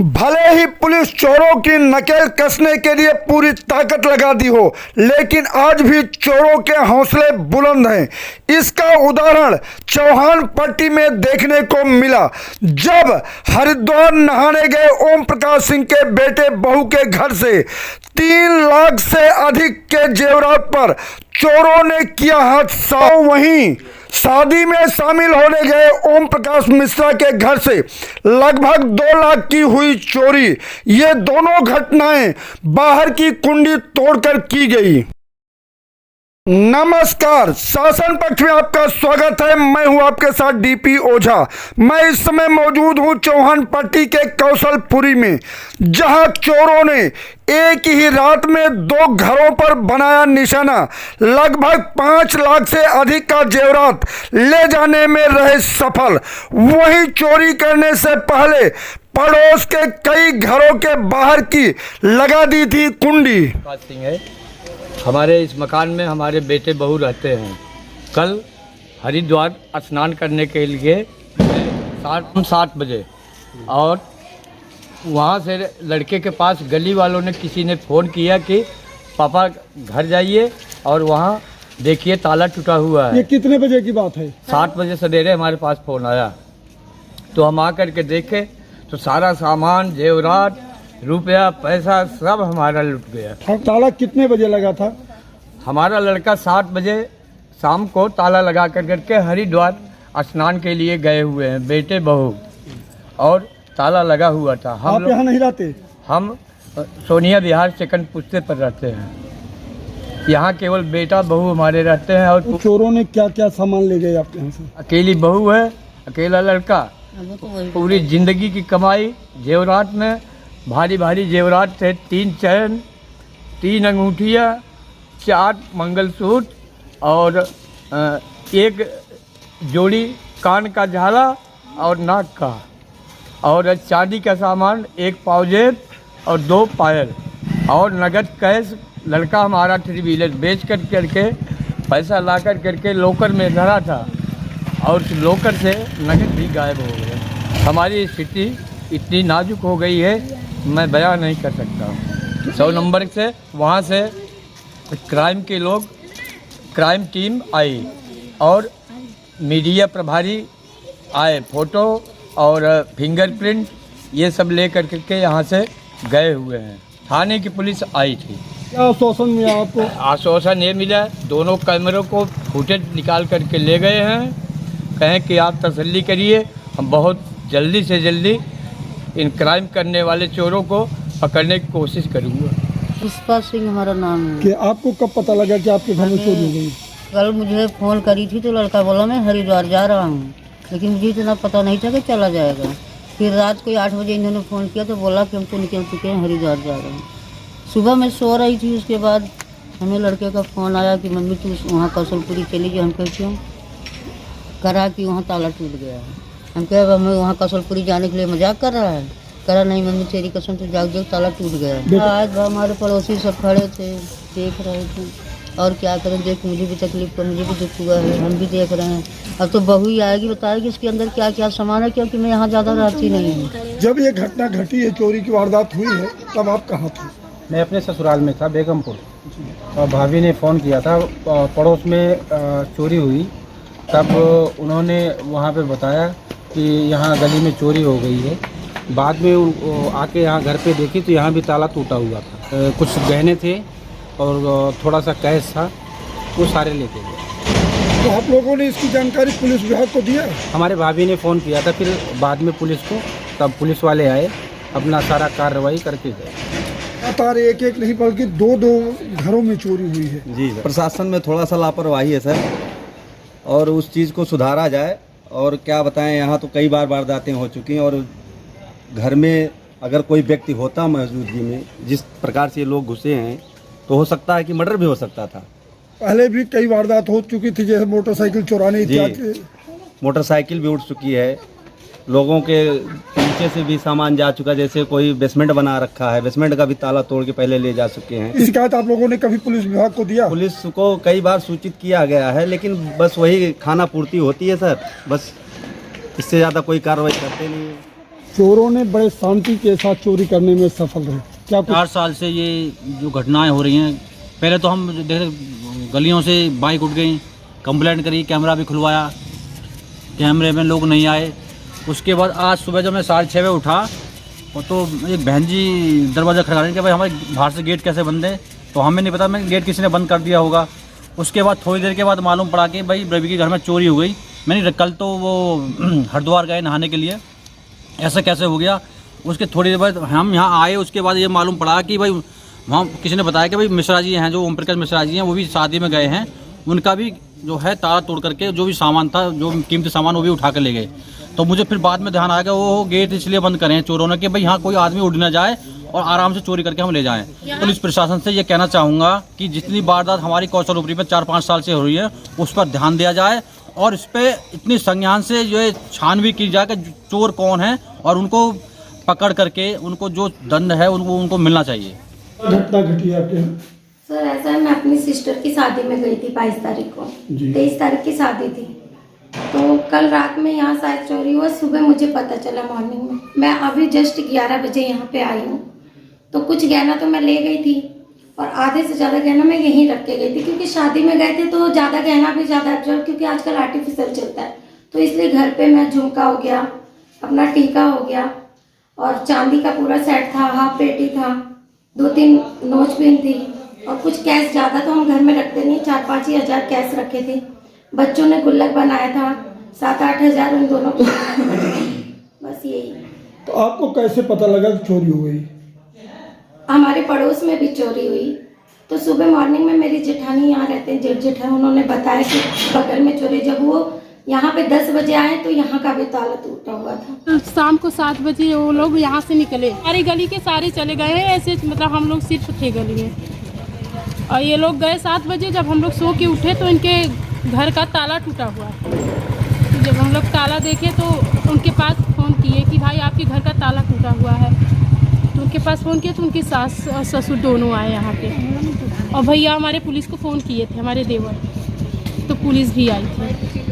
भले ही पुलिस चोरों की नकेल कसने के लिए पूरी ताकत लगा दी हो, लेकिन आज भी चोरों के हौसले बुलंद हैं। इसका उदाहरण चौहान पट्टी में देखने को मिला, जब हरिद्वार नहाने गए ओम प्रकाश सिंह के बेटे बहू के घर से 3 लाख से अधिक के जेवरात पर चोरों ने किया हाथ साफ। वहीं शादी में शामिल होने गए ओम प्रकाश मिश्रा के घर से लगभग 2 लाख की हुई चोरी। ये दोनों घटनाएं बाहर की कुंडी तोड़कर की गई। नमस्कार, शासन पक्ष में आपका स्वागत है। मैं हूं आपके साथ डीपी ओझा। मैं इस समय मौजूद हूं चौहान पट्टी के कौशलपुरी में, जहां चोरों ने एक ही रात में 2 घरों पर बनाया निशाना। लगभग 5 लाख से अधिक का जेवरात ले जाने में रहे सफल। वहीं चोरी करने से पहले पड़ोस के कई घरों के बाहर की लगा दी थी कुंडी। हमारे इस मकान में हमारे बेटे बहू रहते हैं। कल हरिद्वार स्नान करने के लिए 7 बजे और वहाँ से लड़के के पास गली वालों ने किसी ने फ़ोन किया कि पापा घर जाइए और वहाँ देखिए ताला टूटा हुआ है। ये कितने बजे की बात है? 7 बजे सवेरे हमारे पास फ़ोन आया, तो हम आकर के देखे तो सारा सामान, जेवरात, रुपया पैसा सब हमारा लुट गया। ताला कितने बजे लगा था? हमारा लड़का 7 बजे शाम को ताला लगा करके हरिद्वार स्नान के लिए गए हुए हैं, बेटे बहू, और ताला लगा हुआ था। आप यहाँ नहीं रहते? हम सोनिया विहार सेकंड पुश्ते पर रहते हैं। यहाँ केवल बेटा बहू हमारे रहते हैं। और तो चोरों ने क्या क्या सामान ले गए आपके यहाँ से? अकेली बहू है, अकेला लड़का, पूरी जिंदगी की कमाई जेवरात में भारी भारी जेवरात थे। 3 चैन, 3 अंगूठियाँ, 4 मंगलसूत्र और 1 जोड़ी कान का झाला और नाक का, और चांदी का सामान, 1 पावजेब और 2 पायल, और नगद कैश। लड़का हमारा 3 व्हीलर बेच करके पैसा ला करके लोकर में धरा था, और उस लोकर से नगद भी गायब हो गया। हमारी स्थिति इतनी नाजुक हो गई है, मैं बयान नहीं कर सकता हूँ। 100 नंबर से वहाँ से क्राइम के लोग, क्राइम टीम आई और मीडिया प्रभारी आए, फ़ोटो और फिंगरप्रिंट ये सब ले करके यहाँ से गए हुए हैं। थाने की पुलिस आई थी। क्या आश्वासन मिला आपको? आश्वासन ये मिला, दोनों कैमरों को फुटेज निकाल करके ले गए हैं। कहें कि आप तसल्ली करिए, हम बहुत जल्दी से जल्दी इन क्राइम करने वाले चोरों को पकड़ने की कोशिश करूँगा। पुष्पा सिंह हमारा नाम है। कि आपको कब पता लगा कि आपके घर में चोरी हो गई? कल मुझे फ़ोन करी थी तो लड़का बोला मैं हरिद्वार जा रहा हूँ, लेकिन मुझे इतना पता नहीं था कि चला जाएगा। फिर रात को 8 बजे इन्होंने फ़ोन किया तो बोला कि हम तो निकल चुके हैं, हरिद्वार जा रहे हैं। सुबह मैं सो रही थी, उसके बाद हमें लड़के का फ़ोन आया कि मम्मी तू वहाँ कौशलपुरी चली गई। हम कहे क्यों? करा कि वहाँ ताला टूट गया है। हम कहे हमें वहाँ कौशलपुरी जाने के लिए मजाक कर रहा है। करा नहीं मम्मी तेरी कसम तो जाग ताला टूट गया। आज हमारे पड़ोसी सब खड़े थे, देख रहे थे, और क्या करें, देख मुझे भी तकलीफ, मुझे भी दुख हुआ है, हम भी देख रहे हैं। अब तो बहू ही आएगी, बताएगी इसके अंदर क्या क्या सामान है, क्योंकि मैं यहाँ ज़्यादा रहती नहीं हूँ। जब ये घटना घटी है, चोरी की वारदात हुई है, तब आप कहाँ थे? मैं अपने ससुराल में था, बेगमपुर, और भाभी ने फ़ोन किया था, पड़ोस में चोरी हुई। तब उन्होंने वहाँ पे बताया कि यहाँ गली में चोरी हो गई है। बाद में आके यहाँ घर पे देखी तो यहाँ भी ताला टूटा हुआ था। कुछ गहने थे और थोड़ा सा कैश था, वो सारे लेके गए। तो आप लोगों ने इसकी जानकारी पुलिस विभाग को दिया? हमारे भाभी ने फ़ोन किया था, फिर बाद में पुलिस को, तब पुलिस वाले आए, अपना सारा कार्रवाई करके गए। लगातार एक नहीं बल्कि 2 घरों में चोरी हुई है। जी, प्रशासन में थोड़ा सा लापरवाही है सर, और उस चीज़ को सुधारा जाए। और क्या बताएं, यहाँ तो कई बार वारदातें हो चुकी हैं, और घर में अगर कोई व्यक्ति होता मौजूदगी में, जिस प्रकार से ये लोग घुसे हैं, तो हो सकता है कि मर्डर भी हो सकता था। पहले भी कई वारदात हो चुकी थी, जैसे मोटरसाइकिल चुराने इत्यादि। मोटरसाइकिल भी उठ चुकी है, लोगों के नीचे से भी सामान जा चुका, जैसे कोई बेसमेंट बना रखा है, बेसमेंट का भी ताला तोड़ के पहले ले जा चुके हैं। शिकायत आप लोगों ने कभी पुलिस विभाग को दिया? पुलिस को कई बार सूचित किया गया है, लेकिन बस वही खाना पूर्ति होती है सर, बस इससे ज़्यादा कोई कार्रवाई करते नहीं है। चोरों ने बड़े शांति के साथ चोरी करने में सफल रहे, क्या कुछ 4 साल से ये जो घटनाएं हो रही हैं, पहले तो हम देख गलियों से बाइक उठ गई, कंप्लेंट करी, कैमरा भी खुलवाया, कैमरे में लोग नहीं आए। उसके बाद आज सुबह जब मैं 6:30 बजे उठा तो एक बहन जी दरवाज़ा खड़काने कि भाई हमारे बाहर से गेट कैसे बंद है, तो हमें नहीं पता, मैं गेट किसी ने बंद कर दिया होगा। उसके बाद थोड़ी देर के बाद मालूम पड़ा कि भाई रवि के घर में चोरी हो गई। मैंने कल तो वो हरिद्वार गए नहाने के लिए, ऐसा कैसे हो गया। उसके थोड़ी देर बाद हम यहाँ आए, उसके बाद ये मालूम पड़ा कि भाई वहाँ किसी ने बताया कि भाई मिश्रा जी हैं, जो ओम प्रकाश मिश्रा जी हैं, वो भी शादी में गए हैं, उनका भी जो है ताला तोड़ करके जो भी सामान था, जो कीमती सामान, वो भी उठा कर ले गए। तो मुझे फिर बाद में ध्यान आया कि वो गेट इसलिए बंद करें चोरों ने कि भाई यहाँ कोई आदमी उड़ ना जाए और आराम से चोरी करके हम ले जाएं। पुलिस प्रशासन से ये कहना चाहूँगा कि जितनी वारदात हमारी कौशल उपरी में 4-5 साल से हो रही है, उस पर ध्यान दिया जाए और इस पर इतनी संज्ञान से जो है छानबीन की जाए कि चोर कौन है और उनको पकड़ करके उनको जो दंड है उनको मिलना चाहिए। घटना घटी आपके यहाँ? सर ऐसा है, मैं अपनी सिस्टर की शादी में गई थी 22 तारीख को, 23 तारीख की शादी थी। तो कल रात में यहाँ शायद चोरी हुआ, सुबह मुझे पता चला मॉर्निंग में। मैं अभी जस्ट 11 बजे यहाँ पे आई हूँ। तो कुछ गहना तो मैं ले गई थी और आधे से ज़्यादा गहना मैं यहीं रख के गई थी, क्योंकि शादी में गए थे तो ज़्यादा गहना भी ज़्यादा, क्योंकि आजकल आर्टिफिशियल चलता है, तो इसलिए घर पे मैं झुमका हो गया, अपना टीका हो गया और चांदी का पूरा सेट था, हाफ पेटी था, 2-3 नोच पिन थी और कुछ कैश ज़्यादा तो हम घर में रखते नहीं, 4-5 ही हज़ार कैश रखे थे। बच्चों ने गुल्लक बनाया था 7-8 हज़ार उन दोनों को, बस यही। तो आपको कैसे पता लगा कि चोरी हो गई? हमारे पड़ोस में भी चोरी हुई, तो सुबह मॉर्निंग में मेरी जेठानी यहाँ रहते हैं, जेठ जेठा, उन्होंने बताया कि बगल में चोरी। जब वो यहाँ पे 10 बजे आए तो यहाँ का भी ताला टूटा हुआ था। शाम को 7 बजे वो लोग यहाँ से निकले, सारी गली के सारे चले गए हैं, ऐसे मतलब हम लोग सिर्फ थे गली में और ये लोग गए 7 बजे। जब हम लोग सो के उठे तो इनके घर का ताला टूटा हुआ है। जब हम लोग ताला देखे तो उनके पास फ़ोन किए कि भाई आपके घर का ताला टूटा हुआ है, तो उनके पास फ़ोन किए तो उनकी सास और ससुर दोनों आए यहाँ पे और भैया हमारे पुलिस को फ़ोन किए थे, हमारे देवर, तो पुलिस भी आई थी।